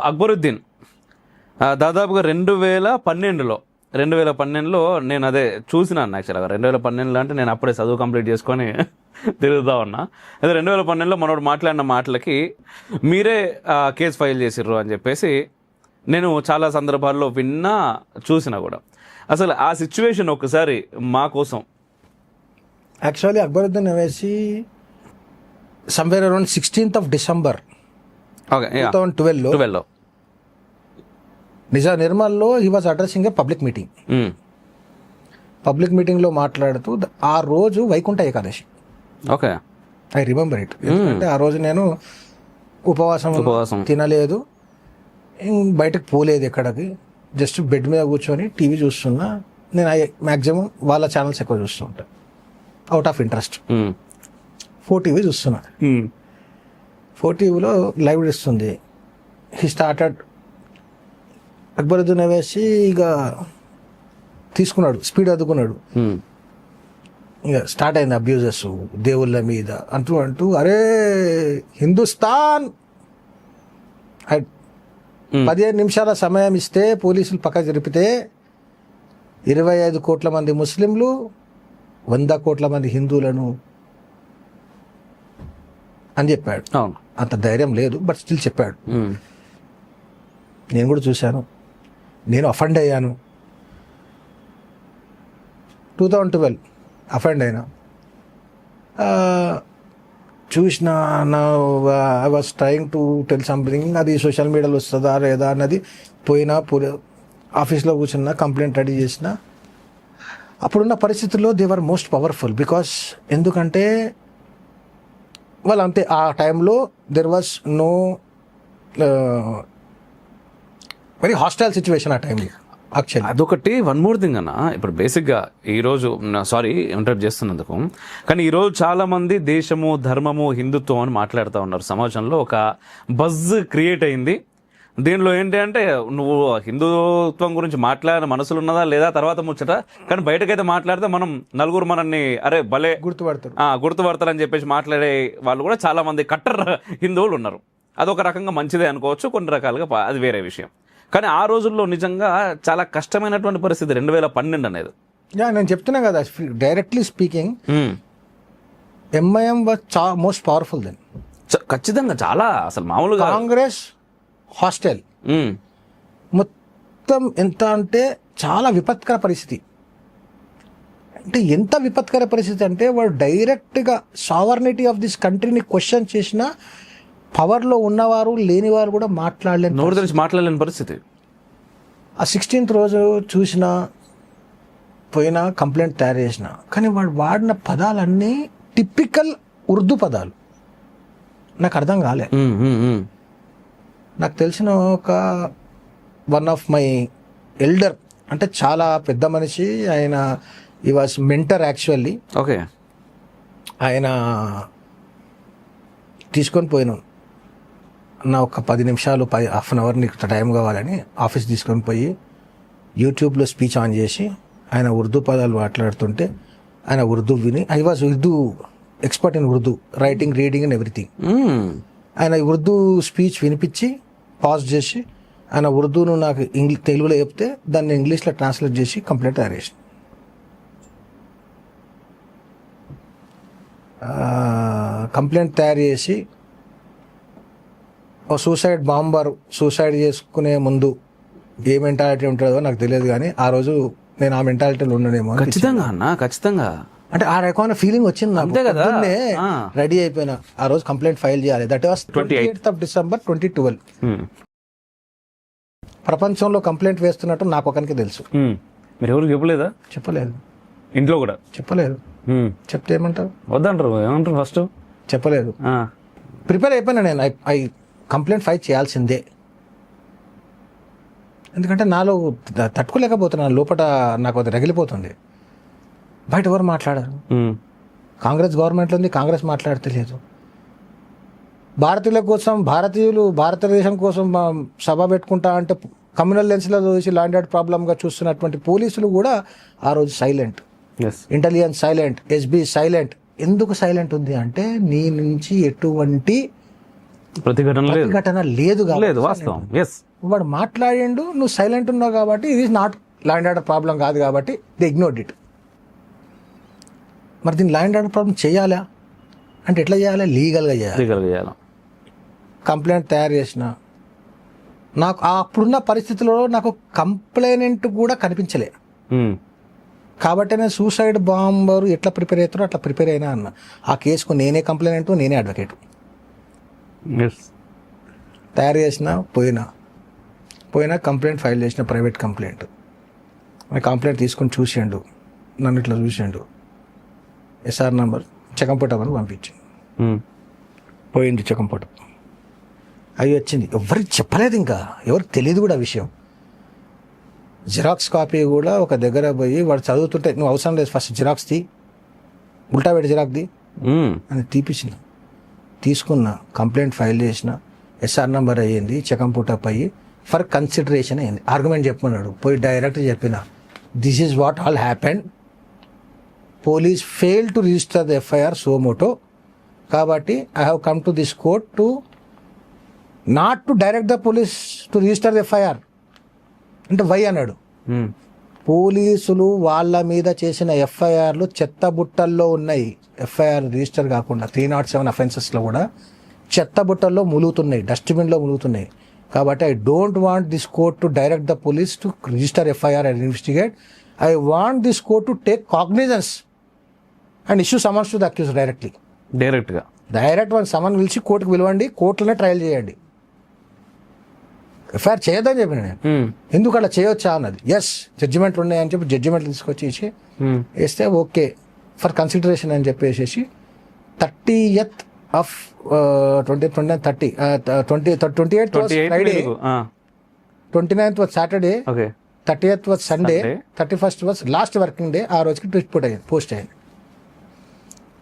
అక్బరుద్దీన్ దాదాపుగా 2012లో నేను అదే చూసినాను. యాక్చువల్గా 2012 అంటే నేను అప్పుడే చదువు కంప్లీట్ చేసుకొని తిరుగుతా ఉన్నా. అదే 2012లో మనోడు మాట్లాడిన మాటలకి మీరే కేసు ఫైల్ చేసిర్రు అని చెప్పేసి నేను చాలా సందర్భాల్లో విన్నా, చూసినా కూడా. అసలు ఆ సిచ్యువేషన్ ఒకసారి మా కోసం. Actually Akbaruddin Owaisi somewhere around 16th of December 2012లో నిర్మల్లో he was addressing a public meeting. Public మీటింగ్లో మాట్లాడుతూ ఆ రోజు Vaikuntha Ekadashi. Okay, I remember it. ఎందుకంటే ఆ రోజు నేను ఉపవాసం తినలేదు, బయటకు పోలేదు ఎక్కడికి, జస్ట్ బెడ్ మీద కూర్చొని టీవీ చూస్తున్నా. నేను మ్యాక్సిమం వాళ్ళ ఛానల్స్ ఎక్కువ చూస్తూ ఉంటాను అవుట్ ఆఫ్ ఇంట్రెస్ట్. 4TV చూస్తున్నా. 4TVలో లైవ్ ఇస్తుంది. హీ స్టార్టెడ్ అక్బరుద్దీన్ అవేసి ఇక తీసుకున్నాడు, స్పీడ్ అద్దుకున్నాడు. ఇక స్టార్ట్ అయింది అబ్యూజెస్ దేవుళ్ళ మీద అంటూ అరే హిందుస్థాన్ 15 నిమిషాల సమయం ఇస్తే పోలీసులు పక్క జరిపితే 25 కోట్ల మంది ముస్లింలు 100 కోట్ల మంది హిందువులను అని చెప్పాడు. అంత ధైర్యం లేదు, బట్ స్టిల్ చెప్పాడు. నేను కూడా చూశాను, నేను అఫెండ్ అయ్యాను. 2012 అఫెండ్ అయినా, చూసిన I was trying to tell something. అది సోషల్ మీడియాలో వస్తుందా లేదా అన్నది పోయినా ఆఫీస్లో కూర్చున్నా, కంప్లైంట్ రెడీ చేసిన. అప్పుడున్న పరిస్థితుల్లో they were most powerful. Because ఎందుకంటే వాళ్ళు అంతే, ఆ టైంలో there was no very hostile situation ఆ టైంలో. యాక్చువల్లీ అదొకటి. వన్ మోర్ థింగ్ అన్న, ఇప్పుడు బేసిక్గా ఈరోజు సారీ ఇంటరప్ట్ చేస్తున్నందుకు, కానీ ఈరోజు చాలా మంది దేశము, ధర్మము, హిందుత్వం అని మాట్లాడుతూ ఉన్నారు. సమాజంలో ఒక బజ్ క్రియేట్ అయింది. దీనిలో ఏంటి అంటే నువ్వు హిందుత్వం గురించి మాట్లాడిన మనసులు ఉన్నదా లేదా తర్వాత ముచ్చట, కానీ బయటకైతే మాట్లాడితే మనం నలుగురు మనల్ని అరే భలే గుర్తుపడతారని చెప్పేసి మాట్లాడే వాళ్ళు కూడా చాలా మంది కట్టర్ హిందువులు ఉన్నారు. అదొక రకంగా మంచిదే అనుకోవచ్చు, కొన్ని రకాలుగా అది వేరే విషయం. కానీ ఆ రోజుల్లో నిజంగా చాలా కష్టమైనటువంటి పరిస్థితి 2012 అనేది. నేను చెప్తున్నా కదా, directly speaking MIM was most powerful then. ఖచ్చితంగా చాలా, అసలు మామూలుగా కాంగ్రెస్ హాస్టల్ మొత్తం ఎంత అంటే చాలా విపత్కర పరిస్థితి. అంటే ఎంత విపత్కర పరిస్థితి అంటే వాడు డైరెక్ట్గా సావర్నిటీ ఆఫ్ దిస్ కంట్రీని క్వశ్చన్ చేసిన పవర్లో ఉన్నవారు లేనివారు కూడా మాట్లాడలేని పరిస్థితి. ఆ 16th రోజు చూసిన పోయినా కంప్లైంట్ తయారు చేసిన, కానీ వాడు వాడిన పదాలన్నీ టిపికల్ ఉర్దూ పదాలు. నాకు అర్థం కాలే. నాకు తెలిసిన వన్ ఆఫ్ మై ఎల్డర్, అంటే చాలా పెద్ద మనిషి ఆయన, ఈ వాజ్ మెంటర్ యాక్చువల్లీ. ఓకే, ఆయన తీసుకొని పోయినాను నా ఒక 10 నిమిషాలు, హాఫ్ అన్ అవర్ నీకు టైం కావాలని ఆఫీస్ తీసుకొని పోయి యూట్యూబ్లో స్పీచ్ ఆన్ చేసి ఆయన ఉర్దూ పదాలు మాట్లాడుతుంటే ఆయన ఉర్దూ విని, I was Urdu expert in Urdu, writing, reading and everything. ఆయన ఉర్దూ స్పీచ్ వినిపించి పాజ్ చేసి ఆయన ఉర్దూను నాకు తెలుగులో చెప్తే దాన్ని ఇంగ్లీష్లో ట్రాన్స్లేట్ చేసి కంప్లైంట్ తయారు చేసి, కంప్లైంట్ తయారు చేసి ఓ సూసైడ్ బాంబర్ సూసైడ్ చేసుకునే ముందు ఏ మెంటాలిటీ ఉంటుందో నాకు తెలియదు, కానీ ఆ రోజు నేను ఆ మెంటాలిటీలో ఉండనేమో. ఖచ్చితంగా అన్న, ఖచ్చితంగా. అంటే ఆ రకమైన ఫీలింగ్ వచ్చింది నాకు. రెడీ అయిపోయినా ఆ రోజు కంప్లైంట్ ఫైల్ చేయాలి. That was 28th of December 2012. ప్రపంచంలో కంప్లైంట్ వేస్తున్నట్టు నాకు ఒకరికి తెలుసు. మీరు ఎవరు చెప్పలేదా? చెప్పలేదు. ఇంట్లో కూడా చెప్పలేదు. చెప్తే ఏమంటారు? వద్దంటారు. ఏమంటారు? ఫస్ట్ చెప్పలేదు. ప్రిపేర్ అయిపోయినా నేను. ఐ కంప్లైంట్ ఫైల్ చేయాల్సిందే, ఎందుకంటే నాలో తట్టుకోలేకపోతున్నాను. లోపల నాకు అది రగిలిపోతుంది. బయట ఎవరు మాట్లాడారు? కాంగ్రెస్ గవర్నమెంట్లో ఉంది, కాంగ్రెస్ మాట్లాడతలేదు. భారతీయుల కోసం, భారతదేశం కోసం సభ పెట్టుకుంటా అంటే కమ్యూనల్ లెన్స్లో చూసి ల్యాండ్ ఆర్డర్ ప్రాబ్లంగా చూస్తున్నటువంటి పోలీసులు కూడా ఆ రోజు silent, intelligence silent, SB silent. ఎందుకు సైలెంట్ ఉంది అంటే నీ నుంచి ఎటువంటి ప్రతిఘటన లేదు, ప్రతిఘటన లేదు కాబట్టి లేదు, వాస్తవం. ఎస్, వాడు మాట్లాడిండు, నువ్వు సైలెంట్ ఉన్నావు కాబట్టి ఇది not law and order problem కాదు కాబట్టి ది ఇగ్నోర్డ్ ఇట్. మరి దీన్ని లా అండ్ ఆర్డర్ ప్రాబ్లం చేయాలా అంటే ఎట్లా చేయాలి? లీగల్గా చేయాలి. లీగల్గా చేయాలి. కంప్లైంట్ తయారు చేసిన నాకు అప్పుడున్న పరిస్థితుల్లో నాకు కంప్లైనెంట్ కూడా కనిపించలే కాబట్టి నేను సూసైడ్ బాంబర్ ఎట్లా ప్రిపేర్ అవుతారో అట్లా ప్రిపేర్ అయినా అన్న. ఆ కేసుకు నేనే కంప్లైనెంట్, నేనే అడ్వకేట్. తయారు చేసిన పోయినా కంప్లైంట్ ఫైల్ చేసిన, ప్రైవేట్ కంప్లైంట్. కంప్లైంట్ తీసుకొని చూసిండు, నన్ను ఇట్లా చూసిండు, ఎస్ఆర్ నంబర్ చెకంపూట అని పంపించి పోయింది. చెకంపూట అవి వచ్చింది, ఎవరికి చెప్పలేదు, ఇంకా ఎవరికి తెలియదు కూడా ఆ విషయం. జిరాక్స్ కాపీ కూడా ఒక దగ్గర పోయి వాడు చదువుతుంటే, నువ్వు అవసరం లేదు ఫస్ట్ జిరాక్స్ తీ, ఉల్టా పెట్టి జిరాక్స్ ది అని తీపిచ్చిన. తీసుకున్న, కంప్లైంట్ ఫైల్ చేసిన, ఎస్ఆర్ నంబర్ అయ్యింది, చెకంపూట అయ్యి ఫర్ కన్సిడరేషన్ అయింది. ఆర్గ్యుమెంట్ చెప్పమన్నాడు, పోయి డైరెక్ట్ చెప్పిన, this is what all happened, police fail to register the FIR suo motu, కాబట్టి I have come to this court to not to direct the police to register the FIR. అంటే why అన్నాడు. పోలీసులు వాళ్ళ మీద చేసిన ఎఫ్ఐఆర్లు చెత్తబుట్టల్లో ఉన్నాయి. ఎఫ్ఐఆర్ రిజిస్టర్ కాకుండా 307 అఫెన్సెస్లో కూడా చెత్తబుట్టల్లో ములుగుతున్నాయి, డస్ట్బిన్లో ములుగుతున్నాయి. కాబట్టి I don't want this court to direct the police to register FIR and investigate. I want this court to take cognizance and issue summons to the accused directly. Direct one summon పిలిచి కోర్టుకు పిలవండి, కోర్టులోనే trial చేయండి, FIR చేయొద్దని చెప్పిన నేను. ఎందుకు అలా చేయొచ్చా అన్నది. ఎస్, జడ్జిమెంట్ ఉన్నాయని చెప్పి జడ్జిమెంట్ తీసుకొచ్చి ఇచ్చి వేస్తే ఓకే ఫర్ కన్సిడరేషన్ అని చెప్పేసి 30th of 28th was Friday, 29th was Saturday, 30th was Sunday, 31st was last working day. ఆ రోజుకి ట్విట్ పోస్ట్ అయ్యింది.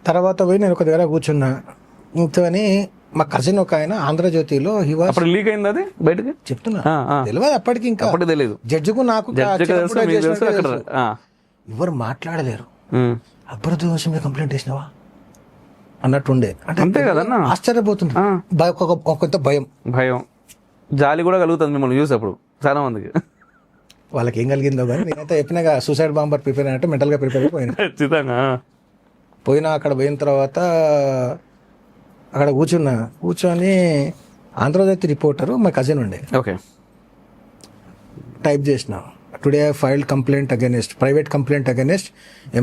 తర్వాత పోయి నేను ఒక దగ్గర కూర్చున్నా. ఇంతని మా కజిన్ ఒక ఆయన ఆంధ్రజ్యోతిలో లీక్ అయింది, అది బయటకి చెప్తున్నా, తెలియదు అప్పటికి, ఇంకా తెలియదు జడ్జికు నాకు ఎవరు మాట్లాడలేరు. అక్బరుద్దీన్ ఓవైసీ మీద కంప్లైంట్ చేసినావా అన్నట్టుండే. అంటే ఆశ్చర్యపోతుంది, కొంత భయం జాలి కూడా కలుగుతుంది మిమ్మల్ని చూసేప్పుడు చాలా మందికి. వాళ్ళకి ఏం కలిగిందో కానీ నేనైతే చెప్పినాగా సూసైడ్ బాంబర్ ప్రిపేర్ అయినట్టు మెంటల్గా ప్రిపేర్ అయిపోయినా. అక్కడ పోయిన తర్వాత అక్కడ కూర్చొని ఆంధ్రజ్యోతి రిపోర్టరు మా కజిన్ ఉండే, టైప్ చేసిన, today I filed private complaint against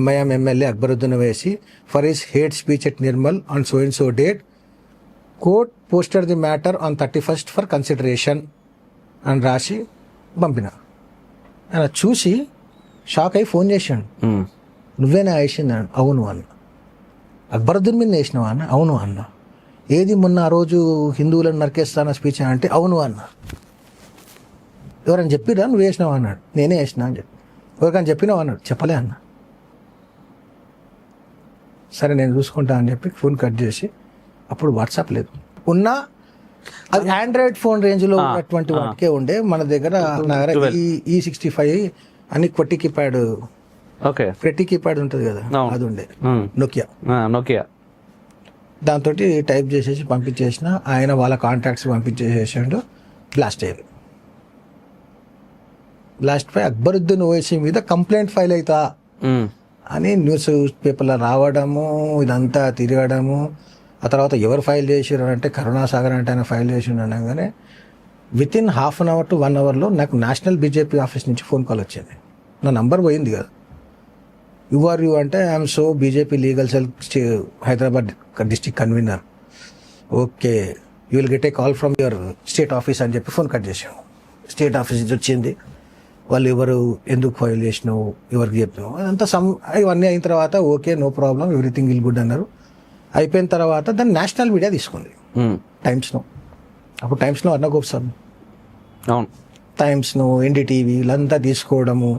MIM MLA Akbaruddin Owaisi for his hate speech at Nirmal on so and so date. Court posted the matter on 31st for consideration అని రాసి పంపిన. ఆయన చూసి షాక్ అయి ఫోన్ చేశాడు, నువ్వేనా వేసింది? అవును అన్న. అక్బరుద్దీన్ మీద వేసినావా అన్న? అవును అన్న. ఏది మొన్న ఆ రోజు హిందువులను నరికేస్తాన స్పీచ్ అంటే? అవును అన్న. ఎవరైనా చెప్పిరా నువ్వు వేసినావా అన్నాడు. నేనే వేసినా అని చెప్పి. ఎవరికైనా చెప్పినావా అన్నాడు. చెప్పలే అన్న. సరే నేను చూసుకుంటా అని చెప్పి ఫోన్ కట్ చేసి, అప్పుడు వాట్సాప్ లేదు, ఉన్నా అది ఆండ్రాయిడ్ ఫోన్ రేంజ్లో ఉన్నటువంటి వాటికే ఉండే. మన దగ్గర E65 అని క్వట్టి కీప్యాడ్ ఉంటుంది కదా, అది ఉండే, నోకియా. దాంతో టైప్ చేసేసి పంపించేసిన. ఆయన వాళ్ళ కాంటాక్ట్స్ పంపించేసేసాడు. బ్లాస్ట్ అయ్యారు. బ్లాస్ట్ పై అక్బరుద్దీన్ ఓవైసీ మీద కంప్లైంట్ ఫైల్ అవుతా అని న్యూస్ పేపర్లో రావడము, ఇదంతా తిరగడము. ఆ తర్వాత ఎవరు ఫైల్ చేసారు అంటే కరుణాసాగర్ అంటే ఆయన ఫైల్ చేసిండు అనగానే వితిన్ ½ an hour to 1 hourలో నాకు నేషనల్ బీజేపీ ఆఫీస్ నుంచి ఫోన్ కాల్ వచ్చింది. నా నంబర్ పోయింది కదా. యు అంటే I'm so BJP legal cell Hyderabad district convener. Okay, you will get a call from your state office అని చెప్పి ఫోన్ కట్ చేసాము. స్టేట్ ఆఫీస్ నుంచి వచ్చింది. వాళ్ళు ఎవరు, ఎందుకు ఫైల్ చేసినావు, ఎవరికి చెప్పినావు, అదంతా ఇవన్నీ అయిన తర్వాత okay no problem everything will good అన్నారు. అయిపోయిన తర్వాత దాన్ని నేషనల్ మీడియా తీసుకుంది, టైమ్స్ను. అప్పుడు టైమ్స్లో అర్ణగోప్ సార్, టైమ్స్ను, NDTV వీళ్ళంతా తీసుకోవడము,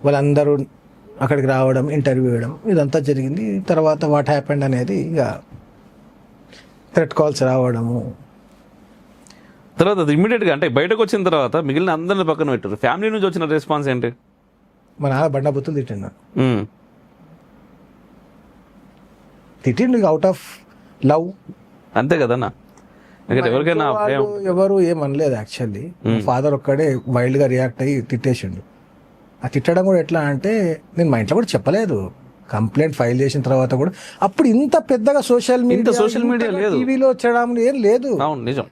వాళ్ళందరూ అక్కడికి రావడం, ఇంటర్వ్యూ ఇవ్వడం, ఇదంతా జరిగింది. తర్వాత వాట్ హ్యాపెండ్ అనేది ఇక థ్రెట్ కాల్స్ రావడము. తర్వాత ఇమ్మీడియట్గా అంటే బయటకు వచ్చిన తర్వాత మిగిలిన అందరిని పక్కన పెట్టారు. ఫ్యామిలీ నుంచి వచ్చిన రెస్పాన్స్ ఏంటి? మా నాన్న బండ బుద్ధులు తిట్టిండు అవుట్ ఆఫ్ లవ్. అంతే కదన్నా. ఎందుకంటే ఎవరికైనా భయం ఎవరు ఏమనలేదు యాక్చువల్లీ. ఫాదర్ ఒక్కడే వైల్డ్ గా రియాక్ట్ అయ్యి తిట్టేసిండు. ఆ తిట్టడం కూడా ఎట్లా అంటే నేను మా ఇంట్లో కూడా చెప్పలేదు. కంప్లైంట్ ఫైల్ చేసిన తర్వాత కూడా అప్పుడు ఇంత పెద్దగా సోషల్ మీడియా లేదు, టీవీలో వచ్చడం ఏం లేదు. అవును నిజం.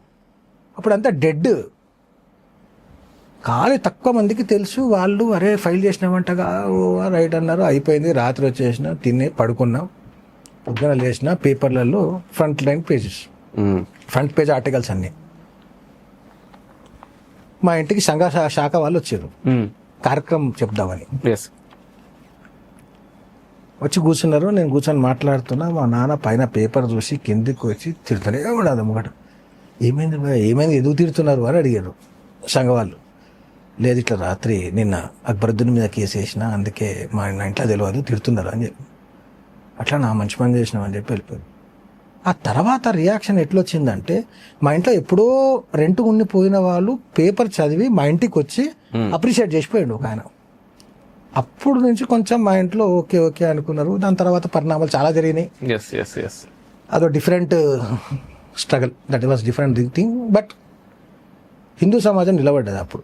అప్పుడు అంతా డెడ్. ఖాళీ తక్కువ మందికి తెలుసు. వాళ్ళు అరే ఫైల్ చేసినామంటగా, ఓ రైట్ అన్నారు, అయిపోయింది. రాత్రి వచ్చేసిన, తిని పడుకున్నాం. పొద్దున లేచిన పేపర్లలో front line pages, front page articles అన్నీ. మా ఇంటికి సంఘ శాఖ వాళ్ళు వచ్చారు కార్యక్రమం చెప్దామని. ఎస్. వచ్చి కూర్చున్నారు. నేను కూర్చొని మాట్లాడుతున్నా. మా నాన్న పైన పేపర్ చూసి కిందికి వచ్చి తిడుతూనే ఉన్నాడు ముంగట. ఏమైంది భయ, ఏమైంది, ఎందుకు తిడుతున్నారు అని అడిగారు సంఘ వాళ్ళు. లేదు ఇట్లా రాత్రి నిన్న అక్బరుద్దీన్ మీద కేసు వేసిన, అందుకే మా ఇంట్లో తెలియదు తిడుతున్నారు అని చెప్పి. అట్లా నా మంచి పని చేసినామని చెప్పి వెళ్ళిపోయారు. ఆ తర్వాత రియాక్షన్ ఎట్లొచ్చిందంటే, మా ఇంట్లో ఎప్పుడో రెంట్ ఉండిపోయిన వాళ్ళు పేపర్ చదివి మా ఇంటికి వచ్చి అప్రిషియేట్ చేసిపోయాడు ఒక ఆయన. అప్పుడు నుంచి కొంచెం మా ఇంట్లో ఓకే ఓకే అనుకున్నారు. దాని తర్వాత పరిణామాలు చాలా జరిగినాయి. Yes yes yes. అదో different struggle, that was different thing. But Hindu సమాజం నిలబడ్డది అప్పుడు.